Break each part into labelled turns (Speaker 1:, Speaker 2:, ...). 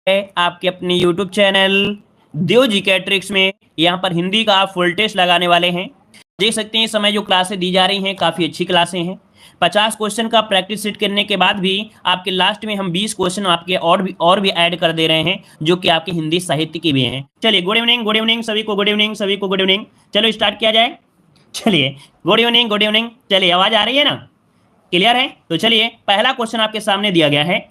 Speaker 1: है आपके अपने YouTube चैनल देव जी के ट्रिक्स में। यहाँ पर हिंदी का आप फुल टेस्ट लगाने वाले हैं। देख सकते हैं इस समय जो क्लासें दी जा रही हैं काफ़ी अच्छी क्लासें हैं। 50 क्वेश्चन का प्रैक्टिस सेट करने के बाद भी आपके लास्ट में हम 20 क्वेश्चन आपके और भी ऐड कर दे रहे हैं, जो कि आपके हिंदी साहित्य की भी हैं। चलिए गुड इवनिंग सभी को, गुड इवनिंग सभी को, गुड इवनिंग। चलो स्टार्ट किया जाए। चलिए गुड इवनिंग, गुड इवनिंग। चलिए आवाज़ आ रही है ना, क्लियर है? तो चलिए पहला क्वेश्चन आपके सामने दिया गया है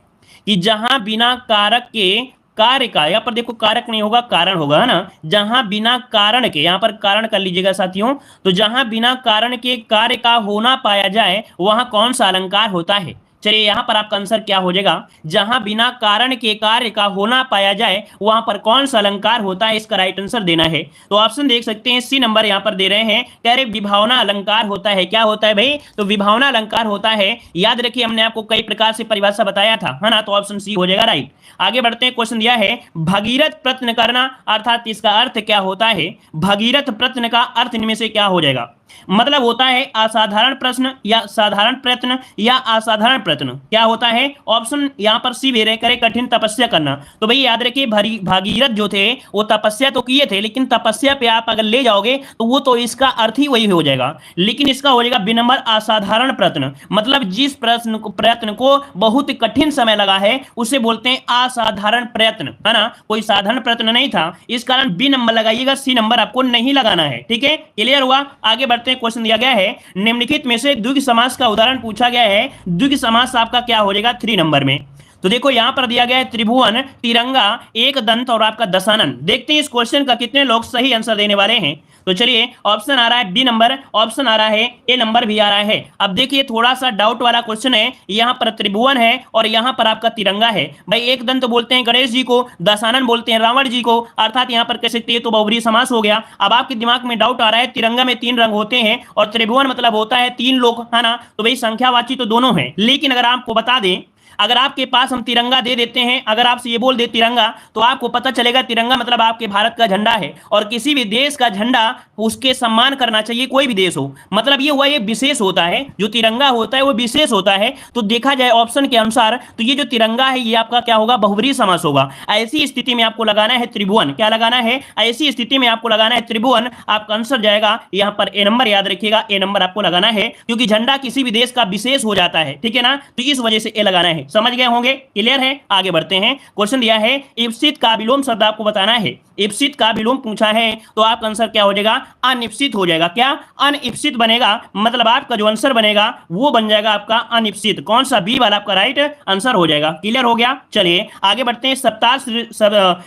Speaker 1: कि जहां बिना कारक के कार्य का, यहां पर देखो कारक नहीं होगा कारण होगा, है ना। जहां बिना कारण के, यहां पर कारण कर लीजिएगा साथियों, तो जहां बिना कारण के कार्य का होना पाया जाए वहां कौन सा अलंकार होता है। चलिए यहां पर आपका आंसर क्या हो जाएगा, जहां बिना कारण के कार्य का होना पाया जाए वहां पर कौन सा अलंकार होता है, इसका राइट आंसर देना है। तो ऑप्शन देख सकते हैं, सी नंबर यहां पर दे रहे हैं, कह रहे विभावना अलंकार होता है। क्या होता है भाई? तो विभावना अलंकार होता है। याद रखिए हमने आपको कई प्रकार से परिभाषा बताया था, है ना। तो ऑप्शन सी हो जाएगा राइट। आगे बढ़ते हैं, क्वेश्चन दिया है भगीरथ प्रश्न करना, अर्थात इसका अर्थ क्या होता है। भगीरथ प्रश्न का अर्थ इनमें से क्या हो जाएगा? मतलब होता है असाधारण प्रश्न या साधारण प्रयत्न या असाधारण प्रयत्न। क्या होता है? ऑप्शन यहां पर सी दे रहे, करे कठिन तपस्या करना। तो भाई याद रखिए भागीरथ जो थे वो तपस्या तो किए थे, लेकिन तपस्या पे आप अगर ले जाओगे तो वो तो इसका अर्थ ही वही हो जाएगा। लेकिन इसका हो जाएगा बी नंबर असाधारण प्रयत्न। मतलब जिस प्रयत्न को बहुत कठिन समय लगा है उसे बोलते हैं असाधारण प्रयत्न, है ना। कोई साधारण प्रयत्न नहीं था, इस कारण बी नंबर लगाइएगा, सी नंबर आपको नहीं लगाना है। ठीक है, क्लियर हुआ? आगे बढ़ते हैं, क्वेश्चन दिया गया है निम्नलिखित में से द्विग समास का उदाहरण पूछा गया है। द्विग समास आपका क्या हो जाएगा 3 नंबर में। तो देखो यहां पर दिया गया है त्रिभुवन, तिरंगा, एक दंत और आपका दशानन। देखते हैं इस क्वेश्चन का कितने लोग सही आंसर देने वाले हैं। तो चलिए ऑप्शन आ रहा है बी नंबर, ऑप्शन आ रहा है ए नंबर भी आ रहा है। अब देखिए थोड़ा सा डाउट वाला क्वेश्चन है, यहां पर त्रिभुवन है और यहां पर आपका तिरंगा है। भाई एक दंत बोलते हैं गणेश जी को, दशानन बोलते हैं रावण जी को, अर्थात यहां पर कह सकते हैं तो बहुब्रीहि समास हो गया। अब आपके दिमाग में डाउट आ रहा है तिरंगा में 3 रंग होते हैं और त्रिभुवन मतलब होता है 3 लोग, है ना। तो भाई संख्यावाची तो दोनों है, लेकिन अगर आपको बता दें, अगर आपके पास हम तिरंगा दे देते हैं, अगर आपसे ये बोल दे तिरंगा, तो आपको पता चलेगा तिरंगा मतलब आपके भारत का झंडा है और किसी भी देश का झंडा उसके सम्मान करना चाहिए, कोई भी देश हो। मतलब ये हुआ, ये विशेष होता है, जो तिरंगा होता है वो विशेष होता है। तो देखा जाए ऑप्शन के अनुसार तो ये जो तिरंगा है ये आपका क्या होगा, बहुब्रीहि समास होगा। ऐसी स्थिति में आपको लगाना है त्रिभुवन। क्या लगाना है? ऐसी स्थिति में आपको लगाना है त्रिभुवन। आपका आंसर जाएगा यहां पर ए नंबर, याद रखिएगा ए नंबर आपको लगाना है, क्योंकि झंडा किसी भी देश का विशेष हो जाता है, ठीक है ना। तो इस वजह से ए लगाना है। समझ गए होंगे, क्लियर है? आगे बढ़ते हैं, क्वेश्चन दिया है इप्सित का विलोम शब्द आपको बताना है। इप्सित का विलोम पूछा है तो आपका आंसर क्या हो जाएगा, अनिप्सित हो जाएगा। क्या? अनिप्सित बनेगा, मतलब आपका जो आंसर बनेगा वो बन जाएगा आपका अनिप्सित। कौन सा? बी वाला आपका राइट आंसर हो जाएगा। क्लियर हो गया? चलिए आगे बढ़ते हैं,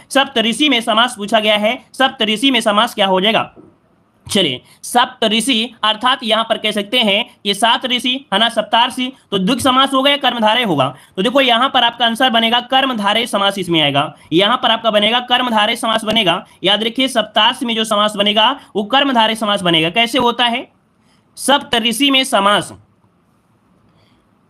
Speaker 1: सप्तऋषि में समास पूछा गया है। सप्तऋषि में समास क्या हो जाएगा? चलिए सप्तऋषि अर्थात यहां पर कह सकते हैं ये 7 ऋषि, है ना, सप्ताऋषि। तो द्विग समास हो गया, कर्मधारय होगा। तो देखो यहां पर आपका आंसर बनेगा कर्मधारय समास, इसमें आएगा। यहां पर आपका बनेगा कर्मधारय समास बनेगा। याद रखिए सप्ताऋषि में जो समास बनेगा वो कर्मधारय समास बनेगा। कैसे होता है सप्तऋषि में समास?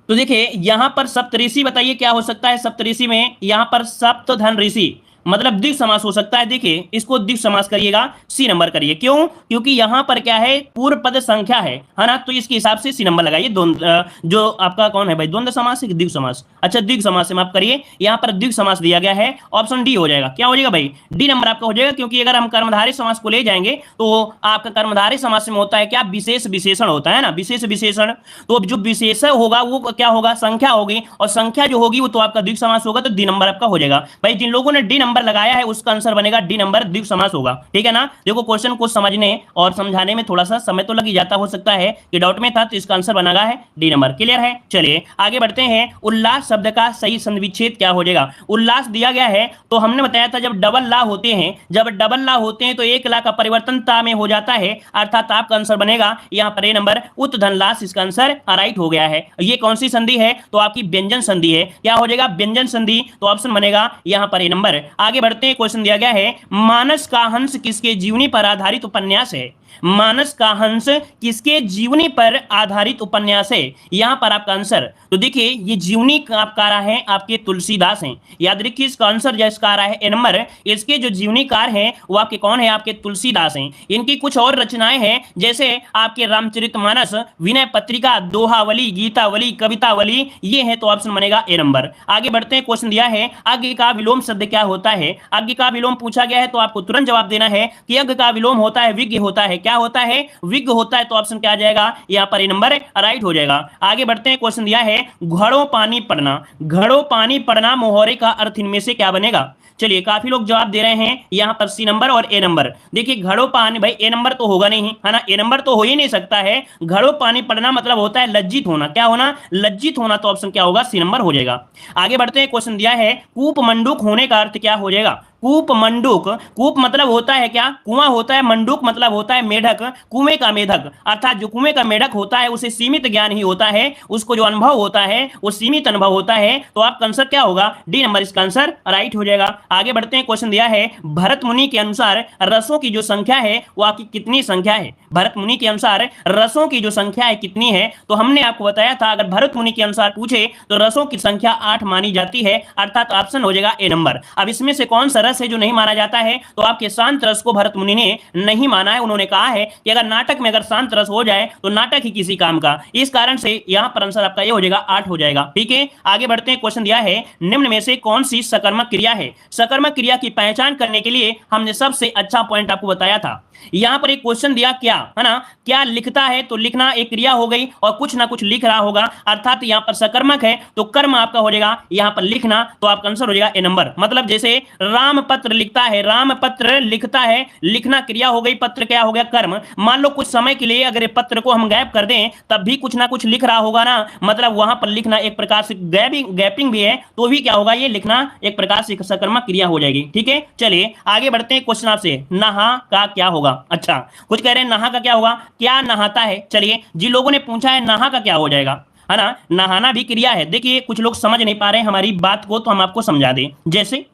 Speaker 1: तो देखिए यहां पर सप्तऋषि, बताइए क्या हो सकता है सप्तऋषि में? यहां पर सप्तधन ऋषि, मतलब द्विग समास हो सकता है। देखिए इसको द्विग समास करिएगा, सी नंबर करिए। क्यों? क्योंकि यहां पर क्या है, पूर्व पद संख्या है ना। तो इसके हिसाब से सी नंबर लगाइए। जो आपका कौन है भाई, द्वंद्व समास है कि द्विग समास? अच्छा द्विग समास से माफ करिए, यहां पर द्विग समास दिया गया है। ऑप्शन डी हो जाएगा। क्या हो जाएगा भाई? डी नंबर आपका हो जाएगा, क्योंकि अगर हम कर्मधारय समास को ले जाएंगे तो आपका कर्मधारय समास में होता है क्या, विशेष विशेषण होता है ना, विशेष विशेषण। तो जो विशेषण होगा वो क्या होगा, संख्या होगी, और संख्या जो होगी वो तो आपका द्विग समास होगा। तो डी नंबर आपका हो जाएगा। भाई जिन लोगों ने डी नंबर लगाया है उसका आंसर बनेगा डी नंबर, द्विग समास होगा। ठीक है ना। देखो क्वेश्चन को समझने और समझाने में थोड़ा सा समय तो लग ही जाता, हो सकता है कि डाउट में था, तो इसका आंसर बना है डी नंबर। क्लियर है? चलिए आगे बढ़ते हैं, उल्लास शब्द का सही संविच्छेद क्या हो जाएगा? उल्लास दिया गया है तो हमने बताया था जब डबल ला होते हैं, जब डबल ला होते हैं तो एक ला का परिवर्तन ता में हो जाता है, अर्थात आपका आंसर बनेगा यहां पर ए नंबर, उत्धन लास। इसका आंसर राइट हो गया है। ये कौन सी संधि है? तो आपकी व्यंजन संधि है। क्या हो जाएगा? व्यंजन संधि। तो ऑप्शन बनेगा यहां पर ए नंबर। आगे बढ़ते हैं, क्वेश्चन दिया गया है मानस का हंस किसके जीवनी पर आधारित उपन्यास है? मानस का हंस किसके जीवनी पर आधारित उपन्यास है? यहां पर आपका आंसर, तो देखिए ये जीवनी कार है आपके तुलसीदास हैं। याद रखिए इसका आंसर जो इसका आ रहा है ए नंबर। इसके जो जीवनीकार हैं वो आपके कौन है? आपके तुलसीदास हैं। इनकी कुछ और रचनाएं हैं जैसे आपके रामचरितमानस, विनय पत्रिका, दोहावली, गीतावली, कवितावली, ये है तो ऑप्शन बनेगा ए नंबर। आगे बढ़ते हैं, क्वेश्चन दिया है अज्ञ का विलोम शब्द क्या होता है? अज्ञ का विलोम पूछा गया है तो आपको तुरंत जवाब देना है कि अज्ञ का विलोम होता है विज्ञ होता है। क्या होता है? विज्ञ होता है। तो ऑप्शन क्या आ जाएगा? यहां पर ए नंबर राइट हो जाएगा। आगे बढ़ते हैं, क्वेश्चन दिया है घड़ों पानी पड़ना, घड़ों पानी पड़ना मोहरे का अर्थ इनमें से क्या बनेगा? चलिए काफी लोग जवाब दे रहे हैं यहां पर सी नंबर और ए नंबर। देखिए घड़ों पानी, भाई ए नंबर तो होगा नहीं है ना, ए नंबर तो हो ही नहीं सकता है। घड़ों पानी पड़ना मतलब होता है लज्जित होना। क्या होना? लज्जित होना। तो ऑप्शन क्या होगा? सी नंबर हो जाएगा। आगे बढ़ते हैं, क्वेश्चन दिया है कूप मंडूक होने का अर्थ क्या हो जाएगा? कूप मंडूक, कूप मतलब होता है क्या? कुआं होता है। मंडूक मतलब होता है मेढक, कुएं का मेढक। अर्थात जो कुएं का मेढक होता है उसे सीमित ज्ञान ही होता है, उसको जो अनुभव होता है वो सीमित अनुभव होता है। तो आपका आंसर क्या होगा? डी नंबर इसका आंसर राइट हो जाएगा। आगे बढ़ते हैं, क्वेश्चन दिया है भरत मुनि के अनुसार रसों की जो संख्या है वो आपकी कितनी संख्या है? भरत मुनि के अनुसार रसों की जो संख्या है कितनी है? तो हमने आपको बताया था अगर भरत मुनि के अनुसार पूछे तो रसों की संख्या 8 मानी जाती है, अर्थात ऑप्शन हो जाएगा ए नंबर। अब इसमें से कौन सा रस है जो नहीं माना जाता है? तो आपके शांत रस को भरत मुनि ने नहीं माना है। उन्होंने कहा है कि अगर नाटक में अगर शांत रस हो जाए तो नाटक ही किसी काम का। इस कारण से यहां पर आंसर आपका ये हो जाएगा 8 हो जाएगा। ठीक है, आगे बढ़ते हैं, क्वेश्चन दिया है निम्न में से कौन सी सकर्मक क्रिया है? सकर्मक क्रिया की पहचान करने के लिए हमने सबसे अच्छा पॉइंट आपको बताया था। यहां पर एक क्वेश्चन दिया क्या है ना, क्या लिखता है? तो लिखना एक क्रिया हो गई और कुछ ना कुछ लिख रहा होगा, अर्थात यहां पर सकर्मक है तो कर्म आपका हो जाएगा यहां पर लिखना। तो आपका आंसर हो जाएगा ए नंबर। मतलब जैसे राम पत्र लिखता है, राम पत्र लिखता है, लिखना क्रिया हो गई, पत्र क्या हो गया? कर्म। मान लो कुछ समय के लिए अगर ये पत्र को हम गायब कर दें तब भी कुछ ना कुछ लिख रहा होगा ना, मतलब वहां पर लिखना एक प्रकार से गैपिंग भी है तो भी क्या होगा? ये लिखना एक प्रकार से सकर्मक क्रिया हो जाएगी। ठीक है, चलिए आगे बढ़ते हैं, क्वेश्चन आपसे नहा का क्या होगा? अच्छा, कुछ कह रहे हैं नहा का क्या होगा? क्या नहाता है? चलिए जिन लोगों ने पूछा है नहा का क्या हो जाएगा, है ना, नहाना भी क्रिया है। देखिए कुछ लोग समझ नहीं पा रहे हैं हमारी बात को तो हम आपको समझा दें। जैसे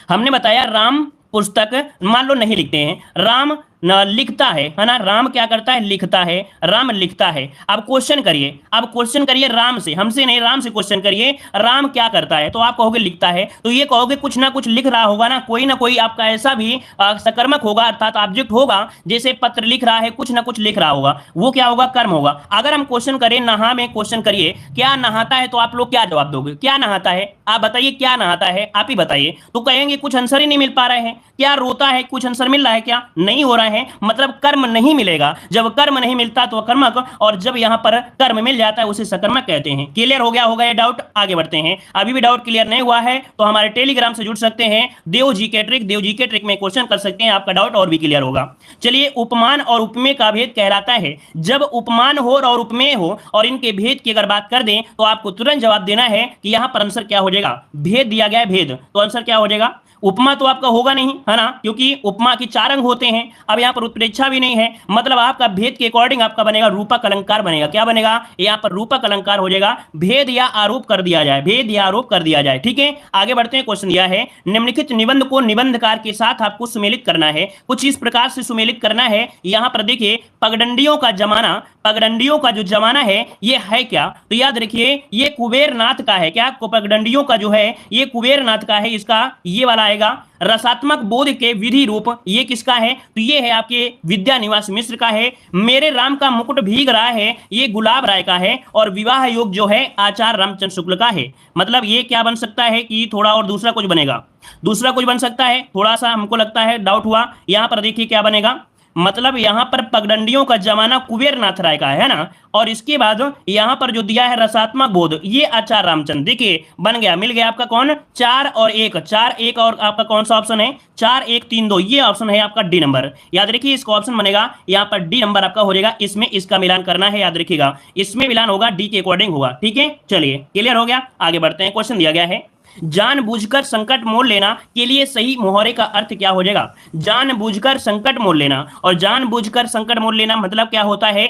Speaker 1: हमने बताया राम पुस्तक मान लो नहीं लिखते हैं, राम न लिखता है ना, राम क्या करता है? लिखता है, राम लिखता है। अब क्वेश्चन करिए, अब क्वेश्चन करिए राम से, हमसे नहीं, राम से क्वेश्चन करिए राम क्या करता है? तो आप कहोगे लिखता है, तो ये कहोगे कुछ ना कुछ लिख रहा होगा ना, कोई ना कोई आपका ऐसा भी सकर्मक होगा अर्थात ऑब्जेक्ट होगा, जैसे पत्र लिख रहा है कुछ ना कुछ लिख रहा होगा, वो क्या होगा? कर्म होगा। अगर हम क्वेश्चन करें नहा में, क्वेश्चन करिए क्या नहाता है, तो आप लोग क्या जवाब दोगे? क्या नहाता है? आप बताइए क्या नहाता है, आप ही बताइए। तो कहेंगे कुछ आंसर ही नहीं मिल पा रहे हैं। क्या रोता है? कुछ आंसर मिल रहा है क्या? नहीं हो रहा है, मतलब कर्म नहीं मिलेगा। जब कर्म नहीं मिलता तो कर्मक, और जब यहां पर कर्म मिल जाता है उसे सकर्मक कहते हैं। क्लियर हो गया होगा ये डाउट? आगे बढ़ते हैं, अभी भी डाउट क्लियर नहीं हुआ है तो हमारे टेलीग्राम से जुड़ सकते हैं, देव जीके ट्रिक, देव जीके ट्रिक में क्वेश्चन कर सकते हैं, आपका डाउट और भी क्लियर होगा। चलिए उपमान और उपमेय का भेद कहलाता है, जब उपमान हो और उपमेय हो और इनके भेद की अगर बात कर दें तो आपको तुरंत जवाब देना है कि यहां पर आंसर क्या हो जाएगा? भेद दिया गया है, भेद, तो आंसर क्या हो जाएगा? उपमा तो आपका होगा नहीं, है ना, क्योंकि उपमा की 4 अंग होते हैं। अब यहाँ पर उत्प्रेक्षा भी नहीं है, मतलब आपका भेद के अकॉर्डिंग आपका बनेगा रूपक अलंकार बनेगा। क्या बनेगा? यहाँ पर रूपक अलंकार हो जाएगा, भेद या आरोप कर दिया जाए, भेद या आरोप कर दिया जाए। ठीक है, आगे बढ़ते हैं, क्वेश्चन दिया है निम्नलिखित निबंध को निबंधकार के साथ आपको सुमेलित करना है। कुछ इस प्रकार से सुमेलित करना है। यहाँ पर देखिए पगडंडियों का जमाना, पगडंडियों का जो जमाना है ये है क्या? तो याद रखिए ये कुबेरनाथ का है। क्या? पगडंडियों का जो है ये कुबेरनाथ का है, इसका ये वाला आएगा। रसात्मक बोध के विधि रूप ये किसका है? तो ये है आपके विद्यानिवास मिश्र का है। मेरे राम का मुकुट भीग रहा है ये गुलाब राय का है। और विवाह योग जो है आचार्य रामचंद्र शुक्ल का है। मतलब ये क्या बन सकता है कि थोड़ा और दूसरा कुछ बनेगा, दूसरा कुछ बन सकता है, थोड़ा सा हमको लगता है डाउट हुआ। यहां पर देखिए क्या बनेगा, मतलब यहां पर पगडंडियों का जमाना कुबेरनाथ राय का है ना, और इसके बाद यहां पर जो दिया है रसात्मक बोध ये आचार्य रामचंद्र। देखिए बन गया, मिल गया आपका कौन? 4 और 1, 4 1 और आपका कौन सा ऑप्शन है? 4 1 3 2, ये ऑप्शन है आपका डी नंबर। याद रखिए इसका ऑप्शन बनेगा यहाँ पर डी नंबर आपका हो जाएगा। इसमें इसका मिलान करना है, याद रखिएगा इसमें मिलान होगा डी के अकॉर्डिंग होगा। ठीक है, चलिए क्लियर हो गया। आगे बढ़ते हैं, क्वेश्चन दिया गया है जानबूझकर संकट मोल लेना के लिए सही मुहावरे का अर्थ क्या हो जाएगा? जानबूझकर संकट मोल लेना, और जानबूझकर संकट मोल लेना मतलब क्या होता है?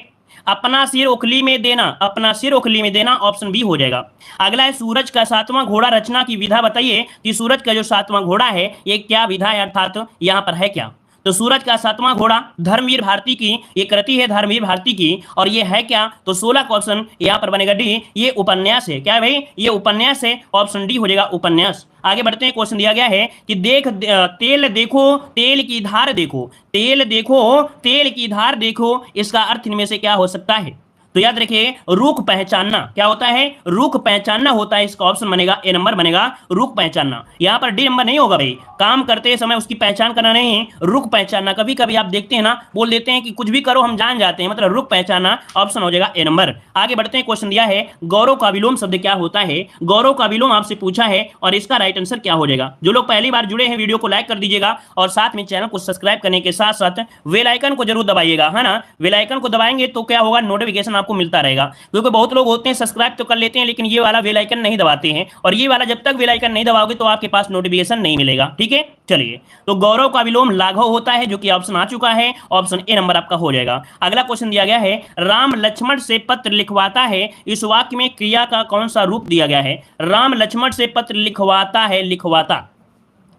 Speaker 1: अपना सिर उखली में देना, अपना सिर उखली में देना, ऑप्शन बी हो जाएगा। अगला है सूरज का 7वां घोड़ा रचना की विधा बताइए कि सूरज का जो 7वां घोड़ा है ये क्या विधा है, अर्थात यहां पर है क्या? तो सूरज का सातवां घोड़ा धर्मवीर भारती की ये कृति है, धर्मवीर भारती की। और ये है क्या, तो 16 का ऑप्शन यहां पर बनेगा डी, ये उपन्यास है। क्या है भाई, ये उपन्यास है, ऑप्शन डी हो जाएगा उपन्यास। आगे बढ़ते हैं, क्वेश्चन दिया गया है कि तेल देखो तेल की धार देखो, तेल देखो तेल की धार देखो, इसका अर्थ इनमें से क्या हो सकता है। तो याद रखिए, रुख पहचानना क्या होता है, रुख पहचानना होता है। इसका ऑप्शन बनेगा ए नंबर बनेगा, रुख पहचानना। यहां पर डी नंबर नहीं होगा भाई, काम करते समय उसकी पहचान करना नहीं, रुख पहचानना। कभी कभी आप देखते हैं ना, बोल देते हैं कि कुछ भी करो हम जान जाते हैं, मतलब रुख पहचानना, ऑप्शन हो जाएगा ए नंबर। आगे बढ़ते हैं, क्वेश्चन दिया है गौरव का विलोम शब्द क्या होता है। गौरव का विलोम आपसे पूछा है और इसका राइट आंसर क्या हो जाएगा। जो लोग पहली बार जुड़े हैं वीडियो को लाइक कर दीजिएगा और साथ में चैनल को सब्सक्राइब करने के साथ साथ बेल आइकन को जरूर दबाइएगा, है ना। बेल आइकन को दबाएंगे तो क्या होगा, नोटिफिकेशन आपको मिलता रहेगा। क्योंकि बहुत लोग होते हैं सब्सक्राइब तो कर लेते हैं लेकिन ये वाला बेल आइकन नहीं दबाते हैं, और ये वाला जब तक बेल आइकन नहीं दबाओगे तो आपके पास नोटिफिकेशन नहीं मिलेगा। ठीक है, चलिए, तो गौरव का विलोम लाघव होता है, जो कि ऑप्शन आ चुका है, ऑप्शन ए नंबर आपका हो जाएगा। अगला क्वेश्चन दिया गया है राम लक्ष्मण से पत्र लिखवाता है, इस वाक्य में क्रिया का कौन सा रूप दिया गया है। राम लक्ष्मण से पत्र लिखवाता है, लिखवाता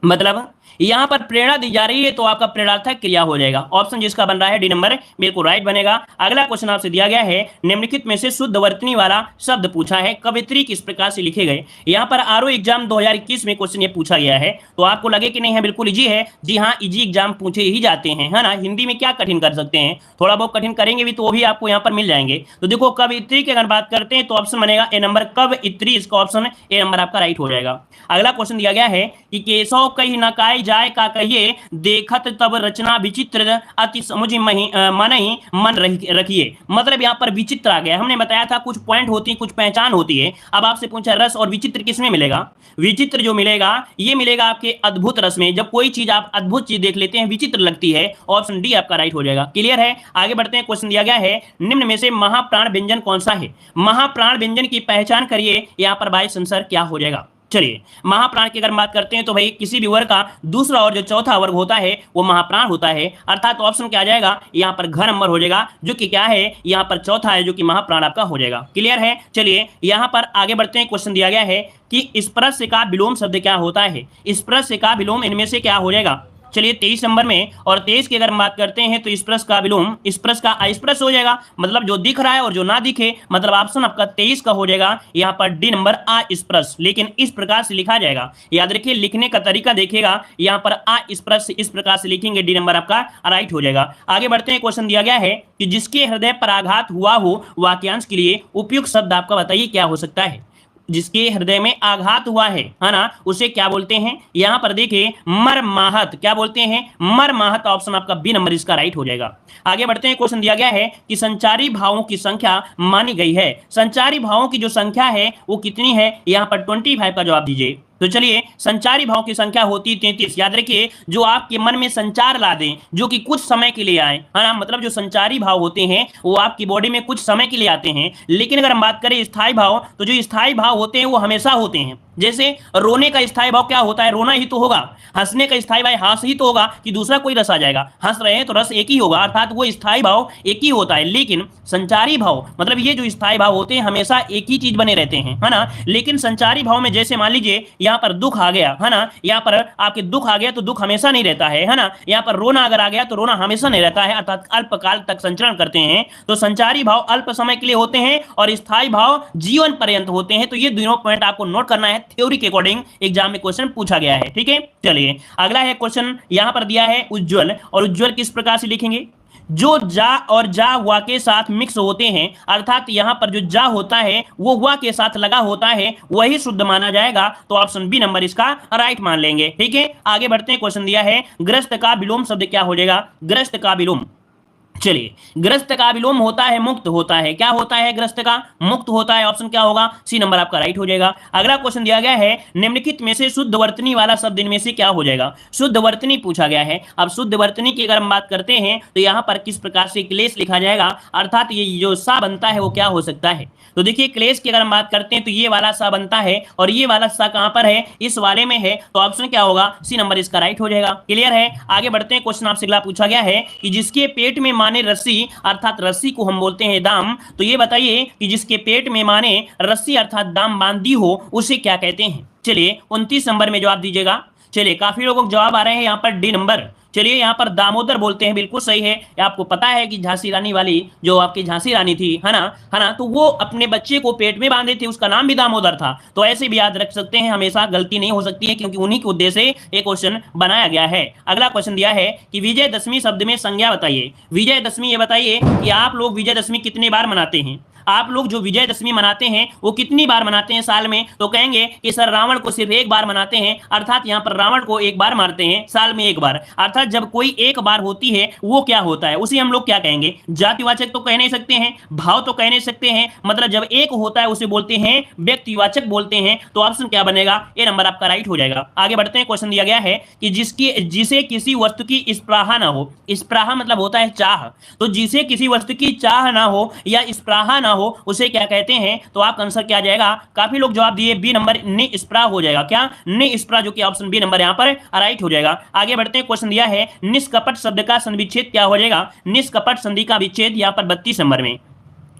Speaker 1: मतलब यहां पर प्रेरणा दी जा रही है, तो आपका प्रेरणार्थक क्रिया हो जाएगा। ऑप्शन जिसका बन रहा है डी नंबर बिल्कुल राइट बनेगा। अगला क्वेश्चन आपसे दिया गया है निम्नलिखित में से शुद्ध वर्तनी वाला शब्द पूछा है, कवित्री किस प्रकार से लिखे गए। यहां पर आरओ एग्जाम 2021 में क्वेश्चन ये पूछा गया है, तो आपको लगे कि नहीं है, बिल्कुल इजी है। जी हाँ, इजी एग्जाम पूछे ही जाते हैं, है ना। हिंदी में क्या कठिन कर सकते हैं, थोड़ा बहुत कठिन करेंगे भी तो वो भी आपको यहाँ पर मिल जाएंगे। तो देखो, कवित्री की अगर बात करते हैं तो ऑप्शन बनेगा ए नंबर कवइत्री, इसका ऑप्शन ए नंबर आपका राइट हो जाएगा। अगला क्वेश्चन दिया गया है कि केशव कही न काय जाए का कहिए, देखत तब रचना विचित्र अति समुझ मनहि मन रखिए। मतलब यहाँ पर विचित्र आ गया। हमने बताया था कुछ पॉइंट होती है, कुछ पहचान होती है। अब आपसे पूछा रस और विचित्र किसमें मिलेगा। विचित्र जो मिलेगा ये मिलेगा आपके अद्भुत रस में। जब कोई चीज आप अद्भुत चीज देख लेते हैं, विचित्र लगती है, ऑप्शन डी आपका राइट हो जाएगा। क्लियर है, आगे बढ़ते हैं। क्वेश्चन दिया गया है निम्न में से महाप्राण व्यंजन कौन सा है। महाप्राण व्यंजन की पहचान करिए, यहाँ पर बाई आंसर क्या हो जाएगा। चलिए, महाप्राण की अगर बात करते हैं तो भाई किसी भी वर्ग का दूसरा और जो चौथा वर्ग होता है वो महाप्राण होता है, अर्थात ऑप्शन क्या आ जाएगा, यहाँ पर घ नंबर हो जाएगा, जो कि क्या है, यहाँ पर चौथा है, जो कि महाप्राण आपका हो जाएगा। क्लियर है, चलिए यहाँ पर आगे बढ़ते हैं। क्वेश्चन दिया गया है कि स्पर्श का विलोम शब्द क्या होता है। स्पर्श का विलोम इनमें से क्या हो जाएगा। चलिए 23 नंबर में और 23 की अगर हम बात करते हैं तो स्पर्श का विलोम स्पर्श का अस्पर्श हो जाएगा, मतलब जो दिख रहा है और जो ना दिखे, मतलब ऑप्शन आपका 23 का हो जाएगा यहाँ पर डी नंबर अस्पर्श। लेकिन इस प्रकार से लिखा जाएगा, याद रखिए, लिखने का तरीका देखिएगा, यहाँ पर अस्पर्श इस प्रकार से लिखेंगे, डी नंबर आपका राइट हो जाएगा। आगे बढ़ते हैं। क्वेश्चन दिया गया है कि जिसके हृदय पर आघात हुआ हो वाक्यांश के लिए उपयुक्त शब्द आपका बताइए क्या हो सकता है। जिसके हृदय में आघात हुआ है ना, उसे क्या बोलते हैं। यहां पर देखिए मर्माहत, क्या बोलते हैं, मर्माहत। ऑप्शन आपका बी नंबर इसका राइट हो जाएगा। आगे बढ़ते हैं। क्वेश्चन दिया गया है कि संचारी भावों की संख्या मानी गई है। संचारी भावों की जो संख्या है वो कितनी है, यहां पर 25 का जवाब दीजिए। तो चलिए, संचारी भाव की संख्या होती है 33। याद रखिए, जो आपके मन में संचार ला दें, जो कि कुछ समय के लिए आए, है ना, मतलब जो संचारी भाव होते हैं वो आपकी बॉडी में कुछ समय के लिए आते हैं। लेकिन अगर हम बात करें स्थायी भाव, तो जो स्थायी भाव होते हैं वो हमेशा होते हैं। जैसे रोने का स्थायी भाव क्या होता है, रोना ही तो होगा। हंसने का स्थायी भाव हंस ही तो होगा, कि दूसरा कोई रस आ जाएगा। हंस रहे हैं तो रस एक ही होगा, अर्थात वो स्थायी भाव एक ही होता है। लेकिन संचारी भाव मतलब ये जो स्थायी भाव होते हैं हमेशा एक ही चीज बने रहते हैं, है ना। लेकिन संचारी भाव में जैसे मान लीजिए यहाँ पर दुख आ गया, है ना, यहाँ पर आपके दुख आ गया तो दुख हमेशा नहीं रहता है ना। यहाँ पर रोना अगर आ गया तो रोना हमेशा नहीं रहता है, अर्थात अल्पकाल तक संचरण करते हैं। तो संचारी भाव अल्प समय के लिए होते हैं और स्थायी भाव जीवन पर्यंत होते हैं। तो ये दोनों पॉइंट आपको नोट करना है, थ्योरी के अकॉर्डिंग एग्जाम में क्वेश्चन पूछा गया है। ठीक है, चलिए अगला है क्वेश्चन, यहां पर दिया है उज्जवल, और उज्जवल किस प्रकार से लिखेंगे। जो जा और जा वा के साथ मिक्स होते हैं, अर्थात यहां पर जो जा होता है वो वा के साथ लगा होता है, वही शुद्ध माना जाएगा। तो ऑप्शन बी नंबर इसका राइट मान लेंगे। ठीक है, आगे बढ़ते हैं। क्वेश्चन दिया है ग्रस्त का विलोम शब्द क्या हो जाएगा। ग्रस्त का विलोम, चलिए, ग्रस्त का विलोम होता है मुक्त होता है। क्या होता है, ग्रस्त का मुक्त होता है। ऑप्शन क्या होगा, सी नंबर आपका राइट हो जाएगा। अगला क्वेश्चन दिया गया है निम्नलिखित में से शुद्ध वर्तनी वाला शब्द इनमें से क्या हो जाएगा। शुद्ध वर्तनी पूछा गया है। अब शुद्ध वर्तनी की अगर हम बात करते हैं तो यहां पर किस प्रकार से क्लेश लिखा जाएगा, अर्थात ये जो सा बनता है वो क्या हो सकता है। तो देखिए, क्लेश की अगर हम बात करते हैं तो ये वाला सा बनता है और ये वाला सा कहां पर है, इस वाले में है। तो ऑप्शन क्या होगा, सी नंबर इसका राइट हो जाएगा। क्लियर है, आगे बढ़ते हैं। क्वेश्चन आपसे अगला पूछा गया है कि जिसके पेट में माने रस्सी, अर्थात रस्सी को हम बोलते हैं दाम, तो ये बताइए कि जिसके पेट में माने रस्सी अर्थात दाम बांधी हो उसे क्या कहते हैं। चलिए 29 नंबर में जवाब दीजिएगा। चलिए काफी लोगों को जवाब आ रहे हैं यहाँ पर डी नंबर। चलिए यहाँ पर दामोदर बोलते हैं, बिल्कुल सही है। आपको पता है कि झांसी रानी वाली जो आपकी झांसी रानी थी, है ना, तो वो अपने बच्चे को पेट में बांधे थे, उसका नाम भी दामोदर था। तो ऐसे भी याद रख सकते हैं, हमेशा गलती नहीं हो सकती है, क्योंकि उन्हीं के उद्देश्य से ये क्वेश्चन बनाया गया है। अगला क्वेश्चन दिया है कि विजयदशमी शब्द में संज्ञा बताइए। विजयदशमी, ये बताइए कि आप लोग विजयदशमी कितने बार मनाते हैं। आप लोग जो विजयदशमी मनाते हैं वो कितनी बार मनाते हैं साल में? तो कहेंगे कि सर रावण को सिर्फ एक बार मनाते हैं, अर्थात यहाँ पर रावण को एक बार मारते हैं साल में एक बार। अर्थात जब कोई एक बार होती है वो क्या होता है, उसे हम लोग क्या कहेंगे? जातिवाचक तो कह नहीं सकते हैं, भाव तो कह नहीं सकते हैं, मतलब जब एक होता है उसे बोलते हैं व्यक्तिवाचक बोलते हैं। तो ऑप्शन क्या बनेगा? ए नंबर आपका राइट हो जाएगा। आगे बढ़ते हैं। क्वेश्चन दिया गया है कि जिसे किसी वस्तु की स्पृहा ना हो। स्पृहा मतलब होता है चाह, तो जिसे किसी वस्तु की चाह ना हो या स्पृहा ना हो उसे क्या कहते हैं? तो आपका आंसर क्या आ जाएगा? काफी लोग जवाब दिए बी नंबर, निष्प्रह हो जाएगा। क्या? निष्प्रह, जो कि ऑप्शन बी नंबर यहां पर राइट हो जाएगा। आगे बढ़ते हैं। क्वेश्चन दिया है निष्कपट शब्द का संविच्छेद क्या हो जाएगा? निष्कपट संधि का विच्छेद यहां पर 32 नंबर में।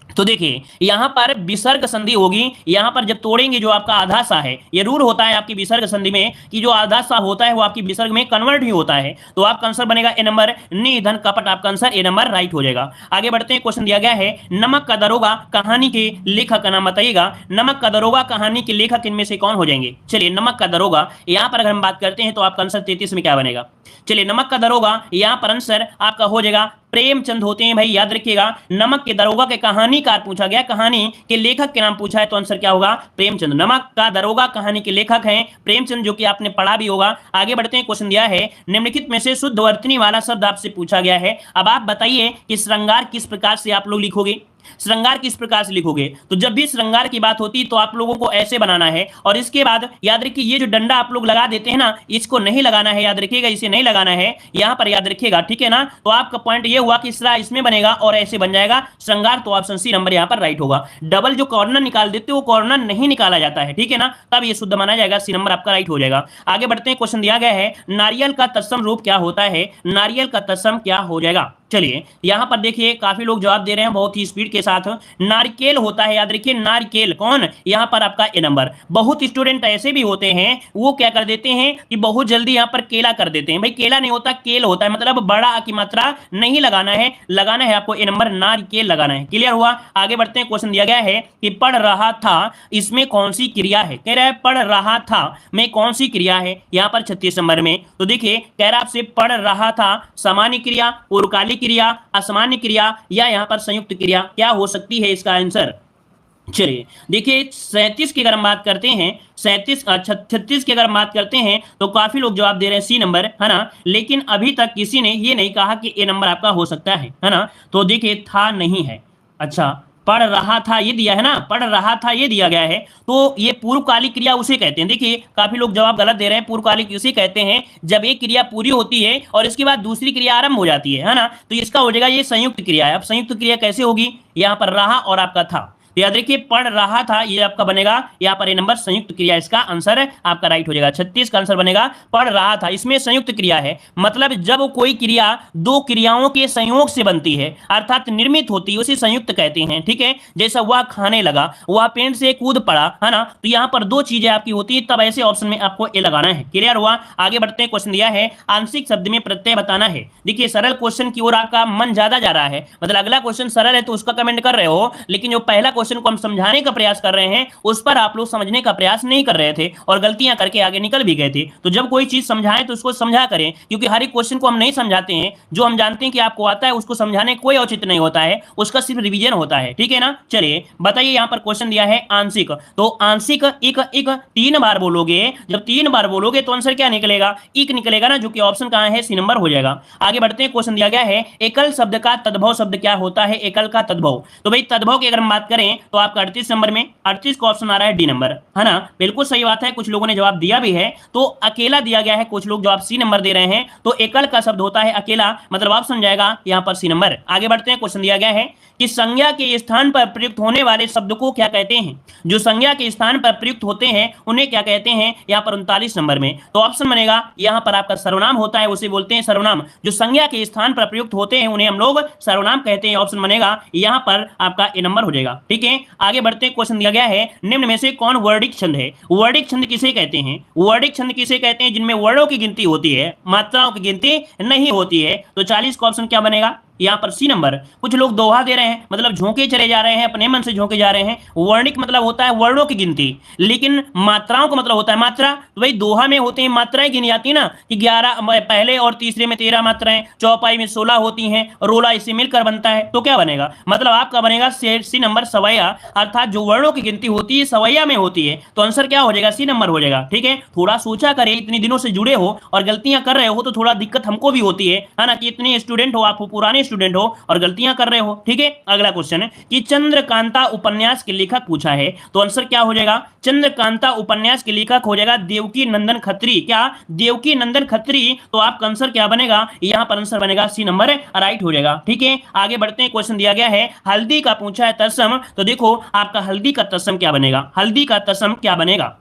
Speaker 1: तो देखिए यहां पर विसर्ग संधि होगी, यहां पर जब तोड़ेंगे जो आपका आधा सा है, ये रूल होता है आपकी विसर्ग संधि में कि जो आधा सा होता है वो आपकी विसर्ग में कन्वर्ट ही होता है। तो आपका आंसर बनेगा ए नंबर, निधन कपट। आपका आंसर ए नंबर राइट हो जाएगा। आगे बढ़ते हैं। क्वेश्चन दिया गया है नमक का दरोगा कहानी के लेखक का नाम बताइएगा। नमक का दरोगा कहानी के लेखक इनमें से कौन हो जाएंगे? चलिए नमक का दरोगा यहां पर अगर हम बात करते हैं तो आपका आंसर 33 में क्या बनेगा? चलिए नमक का दरोगा यहां पर आंसर आपका हो जाएगा प्रेमचंद होते हैं भाई, याद रखिएगा। नमक के दरोगा के कहानीकार पूछा गया, कहानी के लेखक के नाम पूछा है, तो आंसर क्या होगा? प्रेमचंद। नमक का दरोगा कहानी के लेखक हैं प्रेमचंद, जो कि आपने पढ़ा भी होगा। आगे बढ़ते हैं। क्वेश्चन दिया है निम्नलिखित में से शुद्ध वर्तनी वाला शब्द आपसे पूछा गया है। अब आप बताइए कि श्रृंगार किस प्रकार से आप लोग लिखोगे? श्रृंगार किस प्रकार से लिखोगे? तो जब भी श्रृंगार की बात होती है तो आप लोगों को ऐसे बनाना है, और इसके बाद याद रखिए ये जो डंडा आप लोग लगा देते हैं ना, इसको नहीं लगाना है, याद रखिएगा, इसे नहीं लगाना है यहां पर, याद रखिएगा, ठीक है ना। तो आपका पॉइंट ये हुआ कि इसरा इसमें बनेगा और ऐसे बन जाएगा श्रृंगार, तो ऑप्शन सी नंबर यहां पर राइट होगा। डबल जो कॉर्नर निकाल देते हो वो कॉर्नर नहीं निकाला जाता है, ठीक है ना, तब ये शुद्ध माना जाएगा, सी नंबर आपका राइट हो जाएगा। आगे बढ़ते हैं। क्वेश्चन दिया गया है नारियल का तत्सम रूप क्या होता है? नारियल का तत्सम क्या हो जाएगा? चलिए यहां पर देखिए काफी लोग जवाब दे रहे हैं बहुत ही स्पीड के साथ। नारिकेल होता है, याद रखिए नारिकेल। कौन? यहां पर आपका ए नंबर। बहुत स्टूडेंट ऐसे भी होते हैं वो क्या कर देते हैं कि बहुत जल्दी यहां पर केला कर देते हैं। भाई केला नहीं होता, केल होता है, मतलब बड़ा की मात्रा नहीं लगाना है, लगाना है आपको ए नंबर, नारिकेल लगाना है। क्लियर हुआ? आगे बढ़ते हैं। क्वेश्चन दिया गया है कि पढ़ रहा था इसमें कौन सी क्रिया है? कह रहा है पढ़ रहा था में कौन सी क्रिया है यहां पर 36 नंबर में। तो देखिए कह रहा आपसे पढ़ रहा था सामान्य क्रिया, पूर्वकालिक क्रिया, असामान्य क्रिया या यहां पर संयुक्त क्रिया, क्या हो सकती है इसका आंसर? चलिए देखिए 37 की अगर हम बात करते हैं, 36 की अगर हम बात करते हैं तो काफी लोग जवाब दे रहे हैं सी नंबर, है ना, लेकिन अभी तक किसी ने ये नहीं कहा कि ए नंबर आपका हो सकता है ना। तो देखिए था नहीं है, अच्छा पढ़ रहा था ये दिया है ना, पढ़ रहा था ये दिया गया है, तो ये पूर्वकालिक क्रिया उसे कहते हैं। देखिए काफी लोग जवाब गलत दे रहे हैं, पूर्वकालिक उसे कहते हैं जब एक क्रिया पूरी होती है और इसके बाद दूसरी क्रिया आरंभ हो जाती है ना, तो इसका हो जाएगा ये संयुक्त क्रिया है। अब संयुक्त क्रिया कैसे होगी? यहाँ पर रहा और आपका था, तो याद रखिए पढ़ रहा था ये आपका बनेगा यहाँ पर ए नंबर संयुक्त क्रिया, इसका आंसर आपका राइट हो जाएगा। 36 का आंसर बनेगा पढ़ रहा था, इसमें संयुक्त क्रिया है, मतलब जब कोई क्रिया दो क्रियाओं के संयोग से बनती है अर्थात निर्मित होती है उसे संयुक्त कहते हैं, ठीक है। जैसा वह खाने लगा, वह पेड़ से कूद पड़ा, है ना, तो यहाँ पर दो चीजें आपकी होती है, तब ऐसे ऑप्शन में आपको ए लगाना है। क्लियर हुआ? आगे बढ़ते हैं। क्वेश्चन दिया है आंशिक शब्द में प्रत्यय बताना है। देखिए सरल क्वेश्चन की ओर आपका मन ज्यादा जा रहा है, मतलब अगला क्वेश्चन सरल है तो उसका कमेंट कर रहे हो, लेकिन जो पहला क्वेश्चन को हम समझाने का प्रयास कर रहे हैं उस पर आप लोग समझने का प्रयास नहीं कर रहे थे और गलतियां करके आगे निकल भी गए थे। तो जब कोई चीज समझाएं तो उसको समझा करें, क्योंकि हर एक क्वेश्चन को हम नहीं समझाते हैं, जो हम जानते हैं कि आपको आता है उसको समझाने कोई औचित्य नहीं होता है, उसका सिर्फ रिवीजन होता है, ठीक है ना। चलिए बताइए यहाँ पर क्वेश्चन दिया है आंशिक, तो आंशिक एक एक 3 बार बोलोगे, जब 3 बार बोलोगे तो आंसर क्या निकलेगा? इक निकलेगा ना, जो कि ऑप्शन कहां है? सी नंबर हो जाएगा। आगे बढ़ते हैं। क्वेश्चन दिया गया है एकल शब्द का तद्भव शब्द क्या होता है? एकल का तद्भव, तो भाई तद्भव की अगर हम बात करें तो आपका 38 नंबर में 38 का ऑप्शन आ रहा है डी नंबर, है ना, बिल्कुल सही बात है। कुछ लोगों ने जवाब दिया भी है, तो अकेला दिया गया है, कुछ लोग जवाब सी नंबर दे रहे हैं, तो एकल का शब्द होता है अकेला, मतलब ऑप्शन जाएगा यहां पर सी नंबर। आगे बढ़ते हैं। क्वेश्चन दिया गया है कि संज्ञा के स्थान पर प्रयुक्त होने वाले शब्द को क्या कहते हैं? जो संज्ञा के स्थान पर प्रयुक्त होते हैं उन्हें क्या कहते हैं? यहां पर 39 नंबर में, तो ऑप्शन बनेगा यहां पर आपका सर्वनाम होता है, उसे बोलते हैं सर्वनाम। जो संज्ञा के स्थान पर प्रयुक्त होते हैं उन्हें हम लोग सर्वनाम कहते हैं, ऑप्शन बनेगा यहां पर आपका ए नंबर हो जाएगा, ठीक है। ठीक है, आगे बढ़ते हैं। क्वेश्चन दिया गया है निम्न में से कौन वर्डिक छंद है? वर्डिक छंद किसे कहते हैं? वर्डिक छंद किसे कहते हैं? जिनमें वर्णों की गिनती होती है, मात्राओं की गिनती नहीं होती है। तो 40 का ऑप्शन क्या बनेगा? यहाँ पर सी नंबर। कुछ लोग दोहा दे रहे हैं, मतलब झोंके चले जा रहे हैं, अपने मन से झोंके जा रहे हैं। वर्णिक मतलब होता है वर्णों की गिनती, लेकिन मात्राओं का मतलब होता है मात्रा। तो भाई दोहा में होते हैं मात्राएं गिनी जाती है ना, कि 11 पहले और तीसरे में 13 मात्राएं, चौपाई में 16 होती हैं, रोला इससे मिलकर बनता है। तो क्या बनेगा? मतलब आपका बनेगा सी नंबर सवैया, अर्थात जो वर्णों की गिनती होती है सवैया में होती है। तो आंसर क्या हो जाएगा? सी नंबर हो जाएगा। ठीक है, थोड़ा सोचा करें, इतनी दिनों से जुड़े हो और गलतियां कर रहे हो तो थोड़ा दिक्कत हमको भी होती है ना, कि इतने स्टूडेंट हो, आप पुराने स्टूडेंट हो और गलतियां कर रहे हो। ठीक है, अगला क्वेश्चन है कि चंद्रकांता उपन्यास के लेखक पूछा है, तो आंसर क्या हो जाएगा? चंद्रकांता उपन्यास के लेखक हो जाएगा देवकी नंदन खत्री। क्या? देवकी नंदन खत्री। तो आपका आंसर क्या बनेगा? यहां पर आंसर बनेगा सी नंबर, राइट हो जाएगा। ठीक है, आगे बढ़ते हैं। क्वेश्चन दिया गया है हल्दी का पूछा है तत्सम, तो देखो आपका हल्दी का तत्सम क्या बनेगा? हल्दी का तत्सम क्या बनेगा?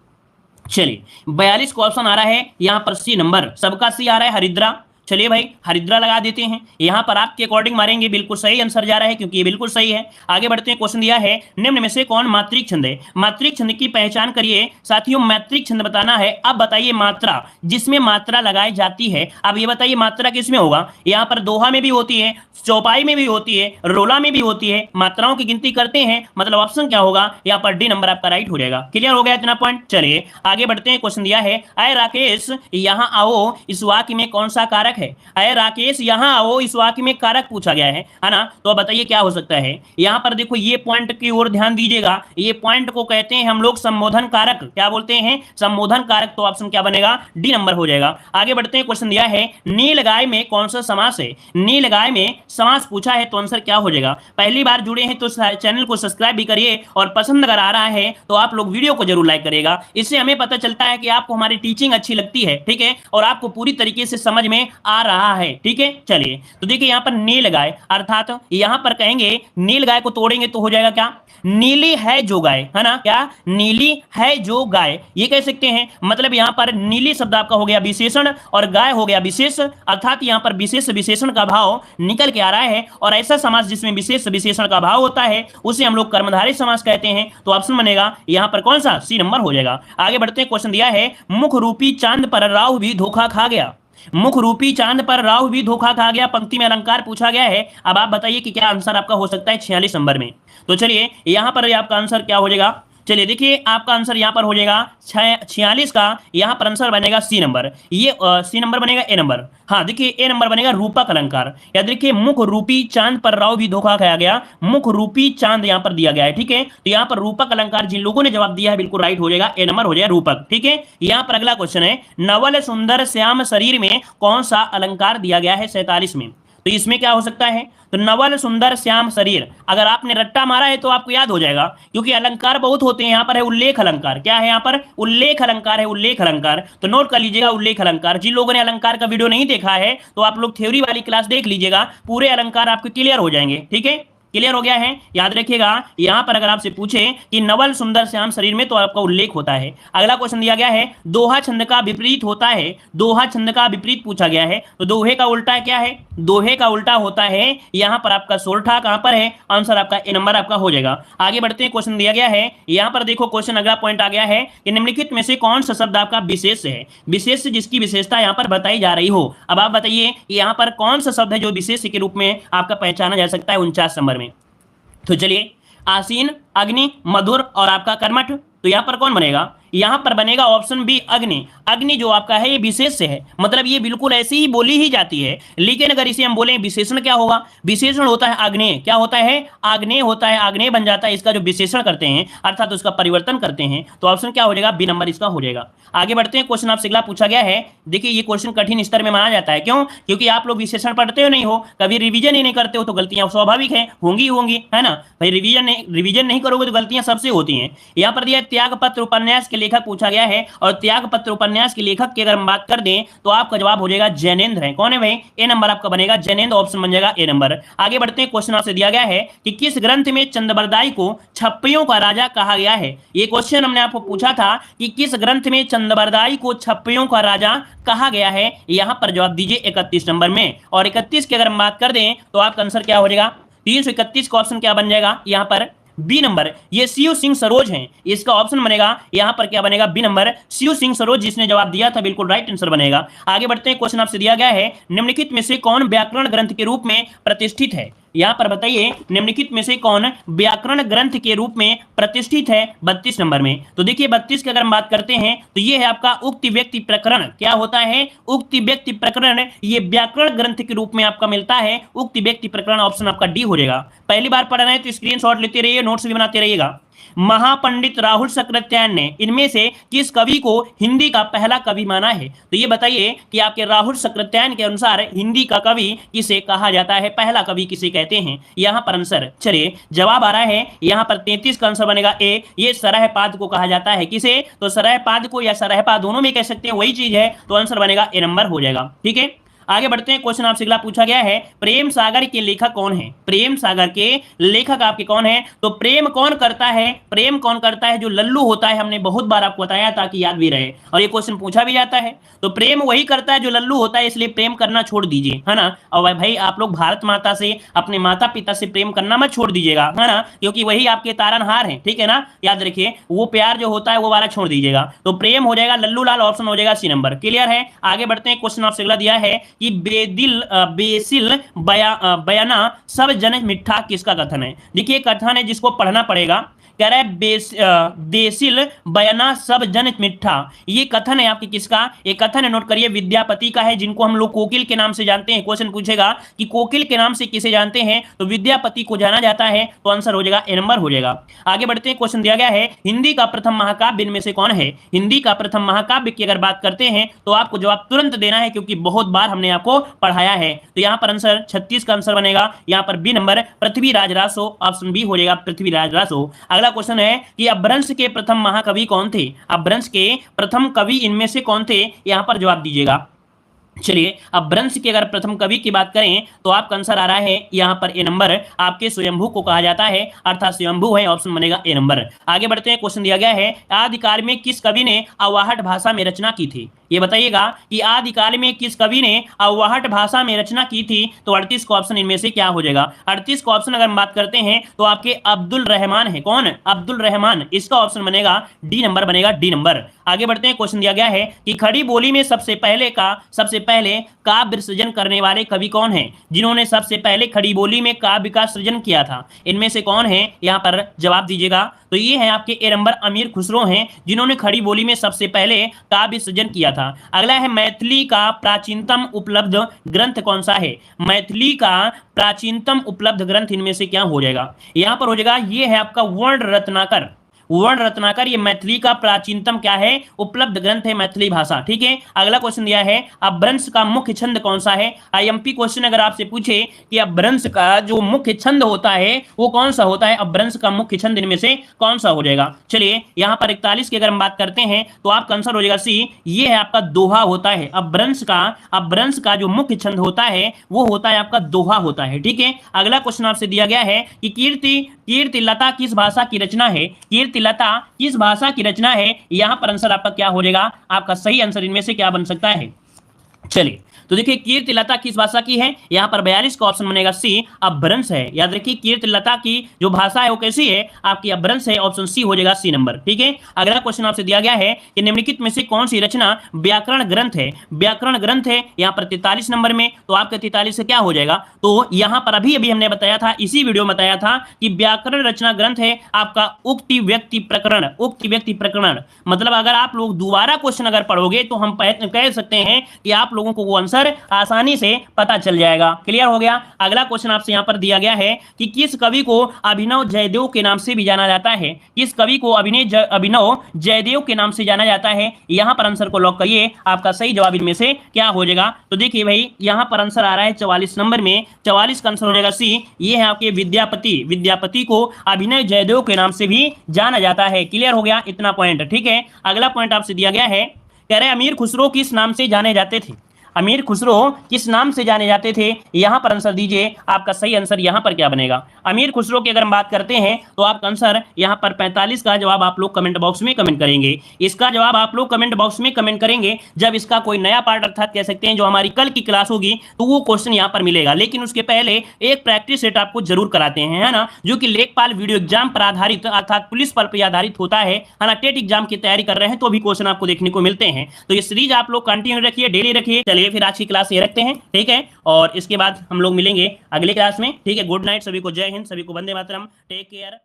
Speaker 1: चलिए 42 का ऑप्शन आ रहा है यहां पर सी नंबर, सबका सी आ रहा है हरिद्रा। चलिए भाई हरिद्रा लगा देते हैं, यहां पर आपके अकॉर्डिंग मारेंगे, बिल्कुल सही आंसर जा रहा है क्योंकि ये बिल्कुल सही है। आगे बढ़ते हैं। क्वेश्चन दिया है निम्न में से कौन मात्रिक छंद है? मात्रिक छंद की पहचान करिए साथियों। मात्रिक छंद बताना है। अब बताइए मात्रा, जिसमें मात्रा लगाई जाती है। अब ये बताइए मात्रा किसमें होगा? यहां पर दोहा में भी होती है, चौपाई में भी होती है, रोला में भी होती है, मात्राओं की गिनती करते हैं। मतलब ऑप्शन क्या होगा? यहां पर डी नंबर आपका राइट हो जाएगा। क्लियर हो गया इतना पॉइंट? चलिए आगे बढ़ते हैं। क्वेश्चन दिया है अय राकेश यहां आओ, इस वाक्य में कौन सा कारक है? अय राकेश यहां आओ, इस वाक्य में कारक पूछा गया है ना। तो अब बताइए क्या हो सकता है? यहां पर देखो ये पॉइंट की ओर ध्यान दीजिएगा, ये पॉइंट को कहते हैं हम लोग संबोधन कारक। क्या बोलते हैं? संबोधन कारक। तो ऑप्शन क्या बनेगा? डी नंबर हो जाएगा। आगे बढ़ते हैं। क्वेश्चन दिया है नीलगाय में कौन सा समास है? नीलगाय में समास पूछा है, तो आंसर क्या हो जाएगा? पहली बार जुड़े हैं तो चैनल को सब्सक्राइब भी करिए और पसंद अगर आ रहा है तो आप लोग वीडियो को जरूर लाइक करिएगा। इससे हमें पता चलता है कि आपको हमारी टीचिंग अच्छी लगती है। ठीक है, और आपको पूरी तरीके से समझ में आ रहा है। ठीक है, चलिए तो देखिए यहां पर नीलगाय, अर्थात यहां पर कहेंगे नीलगाय को तोड़ेंगे तो हो जाएगा क्या? नीली है जो गाय, है ना। क्या? नीली है जो गाय, ये कह सकते हैं। मतलब यहां पर नीली शब्द आपका हो गया विशेषण और गाय हो गया विशेष, अर्थात यहां पर विशेष विशेषण का भाव निकल के आ रहा है। और ऐसा समास जिसमें विशेष विशेषण का भाव होता है उसे हम लोग कर्मधारय समास कहते हैं। तो ऑप्शन बनेगा यहां पर कौन सा? सी नंबर हो जाएगा। आगे बढ़ते हैं। क्वेश्चन दिया है मुख रूपी चांद पर राहु भी धोखा खा गया। मुख रूपी चांद पर राहु भी धोखा खा गया, पंक्ति में अलंकार पूछा गया है। अब आप बताइए कि क्या आंसर आपका हो सकता है 46 नंबर में। तो चलिए यहां पर आपका आंसर क्या हो जाएगा? चलिए देखिए आपका आंसर यहां पर हो जाएगा 46 का, यहां पर आंसर बनेगा सी नंबर। ये सी नंबर बनेगा ए नंबर। हाँ देखिए ए नंबर बनेगा रूपक अलंकार। या देखिए मुख रूपी चांद पर राहु भी धोखा खाया गया, मुख रूपी चांद यहां पर दिया गया है। ठीक है, तो यहां पर रूपक अलंकार जिन लोगों ने जवाब दिया है बिल्कुल राइट हो जाएगा, ए नंबर हो जाएगा रूपक। ठीक है, यहां पर अगला क्वेश्चन है नवल सुंदर श्याम शरीर में कौन सा अलंकार दिया गया है 47 में? तो इसमें क्या हो सकता है? तो नवल सुंदर श्याम शरीर, अगर आपने रट्टा मारा है तो आपको याद हो जाएगा, क्योंकि अलंकार बहुत होते हैं। यहाँ पर है उल्लेख अलंकार। क्या है यहाँ पर? उल्लेख अलंकार है, उल्लेख अलंकार। तो नोट कर लीजिएगा उल्लेख अलंकार। जिन लोगों ने अलंकार का वीडियो नहीं देखा है तो आप लोग थ्योरी वाली क्लास देख लीजिएगा, पूरे अलंकार आपके क्लियर हो जाएंगे। ठीक है, क्लियर हो गया है? याद रखिएगा यहां पर अगर आपसे पूछे कि नवल सुंदर श्याम शरीर में, तो आपका उल्लेख होता है। अगला क्वेश्चन दिया गया है दोहा छंद का विपरीत होता है। दोहा छंद का विपरीत पूछा गया है, तो दोहे का उल्टा क्या है? दोहे का उल्टा होता है यहां पर आपका सोरठा। कहां पर है? आंसर आपका ए नंबर आपका हो जाएगा। आगे बढ़ते हैं। क्वेश्चन दिया गया है यहां पर देखो क्वेश्चन अगला पॉइंट आ गया है कि निम्नलिखित में से कौन सा शब्द आपका विशेष है? विशेष जिसकी विशेषता यहां पर बताई जा रही हो। अब आप बताइए यहां पर कौन सा शब्द है जो विशेष के रूप में आपका पहचाना जा सकता है 49 नंबर में। तो चलिए आसीन, अग्नि, मधुर और आपका कर्मठ, तो यहां पर कौन बनेगा? यहां पर बनेगा ऑप्शन बी अग्नि। अग्नि जो आपका है ये विशेष से है, मतलब ये बिल्कुल ऐसी ही बोली ही जाती है। लेकिन अगर इसे हम बोले विशेषण क्या होगा? विशेषण होता है आग्नेय। क्या होता है? आग्नेय होता है, आग्नेय बन जाता है इसका जो विशेषण करते हैं, अर्थात उसका परिवर्तन करते हैं। तो ऑप्शन क्या हो जाएगा? बी नंबर इसका हो जाएगा। आगे बढ़ते हैं। क्वेश्चन आपसे अगला पूछा गया है, देखिए ये क्वेश्चन कठिन स्तर में माना जाता है। क्यों? क्योंकि आप लोग विशेषण पढ़ते हो नहीं हो, कभी रिवीजन ही नहीं करते हो, तो गलतियां स्वाभाविक है, होंगी, है ना भाई। रिवीजन नहीं करोगे तो गलतियां सबसे होती हैं। यहां पर दिया त्यागपत्र उपन्यास के लेखक पूछा गया है, और त्यागपत्र उपन्यास के लेखक की अगर हम बात कर दें तो आपका जवाब हो जाएगा जैनेन्द्र है। कौन है भाई? ए नंबर आपका बनेगा जैनेन्द्र, ऑप्शन बन जाएगा ए नंबर। आगे बढ़ते हैं। क्वेश्चन आपसे दिया गया है कि किस ग्रंथ में चंद्रबरदाई को छप्पइयों का राजा कहा गया है? ये क्वेश्चन हमने आपको पूछा था कि किस ग्रंथ में चंद्रबरदाई को छप्पइयों का राजा कहा गया है। यहां पर जवाब दीजिए 31 नंबर में। और 31 की अगर हम बात कर दें तो आपका आंसर क्या हो जाएगा? 331 का ऑप्शन क्या बन जाएगा? यहां पर बी नंबर ये शिव सिंह सरोज हैं, इसका ऑप्शन बनेगा यहां पर क्या बनेगा, बी नंबर शिव सिंह सरोज, जिसने जवाब दिया था बिल्कुल राइट आंसर बनेगा। आगे बढ़ते हैं, क्वेश्चन आपसे दिया गया है निम्नलिखित में से कौन व्याकरण ग्रंथ के रूप में प्रतिष्ठित है। यहां पर बताइए निम्नलिखित में से कौन व्याकरण ग्रंथ के रूप में प्रतिष्ठित है 32 नंबर में। तो देखिए 32 की अगर हम बात करते हैं तो ये है आपका उक्ति व्यक्ति प्रकरण। क्या होता है, उक्ति व्यक्ति प्रकरण, ये व्याकरण ग्रंथ के रूप में आपका मिलता है उक्ति व्यक्ति प्रकरण, ऑप्शन आपका डी हो जाएगा। पहली बार पढ़ रहे हैं तो स्क्रीनशॉट लेते रहिए, नोट्स भी बनाते रहिएगा। महापंडित राहुल सक्रात्यायन ने इनमें से किस कवि को हिंदी का पहला कवि माना है। तो ये बताइए कि आपके राहुल सक्रात्यायन के अनुसार हिंदी का कवि किसे कहा जाता है, पहला कवि किसे कहते हैं। यहां पर आंसर, चलिए जवाब आ रहा है यहां पर 33 का आंसर बनेगा ए, ये सरहपाद को कहा जाता है। किसे, तो सरहपाद को या सरहपाद दोनों में कह सकते हैं, वही चीज है, तो आंसर बनेगा ए नंबर हो जाएगा। ठीक है, आगे बढ़ते हैं, क्वेश्चन आपसे अगला पूछा गया है प्रेम सागर के लेखक कौन है। प्रेम सागर के लेखक आपके कौन है, तो प्रेम कौन करता है, प्रेम कौन करता है, जो लल्लू होता है, हमने बहुत बार आपको बताया ताकि याद भी रहे, और ये क्वेश्चन पूछा भी जाता है। तो प्रेम वही करता है जो लल्लू होता है, इसलिए प्रेम करना छोड़ दीजिए, है ना। और भाई आप लोग भारत माता से, अपने माता पिता से प्रेम करना मत छोड़ दीजिएगा, है ना, क्योंकि वही आपके तारनहार है। ठीक है ना, याद रखिए वो प्यार जो होता है वो वाला छोड़ दीजिएगा। तो प्रेम हो जाएगा लल्लू लाल, ऑप्शन हो जाएगा सी नंबर। क्लियर है, आगे बढ़ते हैं, क्वेश्चन आपसे अगला दिया है कि बेसिल बयाना सब जन मिठा किसका कथन है। देखिए कथन है जिसको पढ़ना पड़ेगा, कह रहा है बेसिल बयाना सब जन मिठा, ये कथन है आपकी किसका, ये कथन है, नोट करिए, विद्यापति का है, जिनको हम लोग कोकिल के नाम से जानते हैं। क्वेश्चन पूछेगा कि कोकिल के नाम से किसे जानते हैं, तो विद्यापति को जाना जाता है, तो आंसर हो जाएगा ए नंबर हो जाएगा। आगे बढ़ते हैं, क्वेश्चन दिया गया है हिंदी का प्रथम महाकाव्य इनमें से कौन है। हिंदी का प्रथम महाकाव्य की अगर बात करते हैं तो आपको जवाब तुरंत देना है, क्योंकि बहुत बार हमने आपको पढ़ाया है। तो यहां पर आंसर 36 का आंसर बनेगा, यहां पर B number Prithviraj Raso, option B हो जाएगा पृथ्वीराज रासो। अगला क्वेश्चन है कि अपभ्रंश के प्रथम महाकवि कौन थे। अपभ्रंश के प्रथम कवि इनमें से कौन थे, यहां पर जवाब दीजिएगा। चलिए अपभ्रंश की अगर प्रथम कवि की बात करें तो आपका आंसर आ रहा है यहां पर ए नंबर, आपके स्वयंभू को कहा जाता है, अर्थात स्वयंभू है, ऑप्शन बनेगा ए नंबर। आगे बढ़ते हैं, क्वेश्चन दिया गया है आदिकाल में किस कवि ने अवाहट भाषा में रचना की थी। ये बताइएगा कि आदिकाल में किस कवि ने अवाहट भाषा में रचना की थी, तो 38 का ऑप्शन इनमें से क्या हो जाएगा। 38 का ऑप्शन अगर हम बात करते हैं तो आपके अब्दुल रहमान है, कौन, अब्दुल रहमान, इसका ऑप्शन बनेगा डी नंबर, बनेगा डी नंबर। आगे बढ़ते हैं, क्वेश्चन दिया गया है कि खड़ी बोली में सबसे पहले काव्य सृजन करने वाले कवि कौन हैं, जिन्होंने सबसे पहले खड़ी बोली में काव्य का सृजन किया था, इनमें से कौन है, यहां पर जवाब दीजिएगा। तो ये है आपके ए नंबर अमीर खुसरो हैं, जिन्होंने खड़ी बोली में सबसे पहले काव्य सृजन किया था। अगला है मैथिली का प्राचीनतम उपलब्ध ग्रंथ कौन सा है। मैथिली का प्राचीनतम उपलब्ध ग्रंथ इनमें से क्या हो जाएगा, यहां पर हो जाएगा ये है आपका वर्ण रत्नाकर। वर्ण रत्नाकर ये मैथिली का प्राचीनतम क्या है, उपलब्ध ग्रंथ है मैथिली भाषा। ठीक है, अगला क्वेश्चन दिया है अपभ्रंश का मुख्य छंद कौन सा है। आईएमपी क्वेश्चन अगर आपसे पूछे कि अपभ्रंश का जो मुख्य छंद होता है वो कौन सा होता है, अपभ्रंश का मुख्य छंद इनमें से कौन सा हो जाएगा। चलिए यहां पर 41 की अगर हम बात करते हैं तो आपका आंसर हो जाएगा सी, ये है आपका दोहा होता है। अपभ्रंश का जो मुख्य छंद होता है वो होता है आपका दोहा होता है। ठीक है, अगला क्वेश्चन आपसे दिया गया है कि कीर्तिलता किस भाषा की रचना है। कीर्तिलता किस भाषा की रचना है, यहां पर आंसर आपका क्या हो जाएगा, आपका सही आंसर इनमें से क्या बन सकता है। चलिए तो देखिए कीर्तिलता किस भाषा की है, यहां पर 42 का ऑप्शन बनेगा सी, अपभ्रंश है। याद रखिए कीर्तिलता की जो भाषा है वो कैसी है, आपकी अपभ्रंश है, ऑप्शन सी हो जाएगा सी नंबर। ठीक है, अगला क्वेश्चन आपसे दिया गया है कि निम्नलिखित में से कौन सी रचना व्याकरण ग्रंथ है। व्याकरण ग्रंथ है यहां पर 43 नंबर में, तो आपका 43 से क्या हो जाएगा, तो यहां पर अभी हमने बताया था, इसी वीडियो में बताया था कि व्याकरण रचना ग्रंथ है आपका उक्ति व्यक्ति प्रकरण। उक्ति व्यक्ति प्रकरण मतलब अगर आप लोग दोबारा क्वेश्चन अगर पढ़ोगे तो हम कह सकते हैं कि आप लोगों को वो आंसर आसानी से पता चल जाएगा। क्लियर हो गया। अगला क्वेश्चन आपसे यहां पर दिया गया है कि किस कवि को अभिनव जयदेव के नाम से भी जाना जाता है। किस कवि को अभिनव जयदेव के नाम से जाना जाता है, यहां पर आंसर को लॉक करिए, आपका सही जवाब इनमें से क्या हो जाएगा। तो देखिए भाई यहां पर आंसर आ रहा है 44 नंबर में, 44 का आंसर हो जाएगा सी, ये है आपके विद्यापति। विद्यापति को अभिनव जयदेव के नाम से भी जाना जाता है। क्लियर हो गया, इतना पॉइंट। ठीक है, अगला पॉइंट आपसे दिया गया है, कह रहे अमीर खुसरो किस नाम से जाने जाते थे। अमीर खुसरो किस नाम से जाने जाते थे? यहां पर आंसर दीजिए, आपका सही आंसर यहां पर क्या बनेगा? अमीर खुसरो की अगर हम बात करते हैं तो आपका आंसर यहां पर 45 का जवाब आप लोग कमेंट बॉक्स में कमेंट करेंगे। इसका जवाब आप लोग कमेंट बॉक्स में कमेंट करेंगे जब इसका कोई नया पार्ट अर्थात कह सकते हैं जो हमारी कल की क्लास होगी तो वो क्वेश्चन यहां पर मिलेगा। लेकिन उसके पहले एक प्रैक्टिस सेट आपको जरूर कराते हैं, है ना, जो कि लेखपाल वीडियो एग्जाम पर आधारित अर्थात पुलिस बल पर आधारित होता है ना। टेट एग्जाम की तैयारी कर रहे हैं तो भी क्वेश्चन आपको देखने को मिलते हैं। तो ये सीरीज आप लोग कंटिन्यू रखिए, डेली रखिए। चलिए फिर आज की क्लास ये रखते हैं, ठीक है, और इसके बाद हम लोग मिलेंगे अगले क्लास में, ठीक है। गुड नाइट सभी को, जय हिंद, सभी को वंदे मातरम, टेक केयर।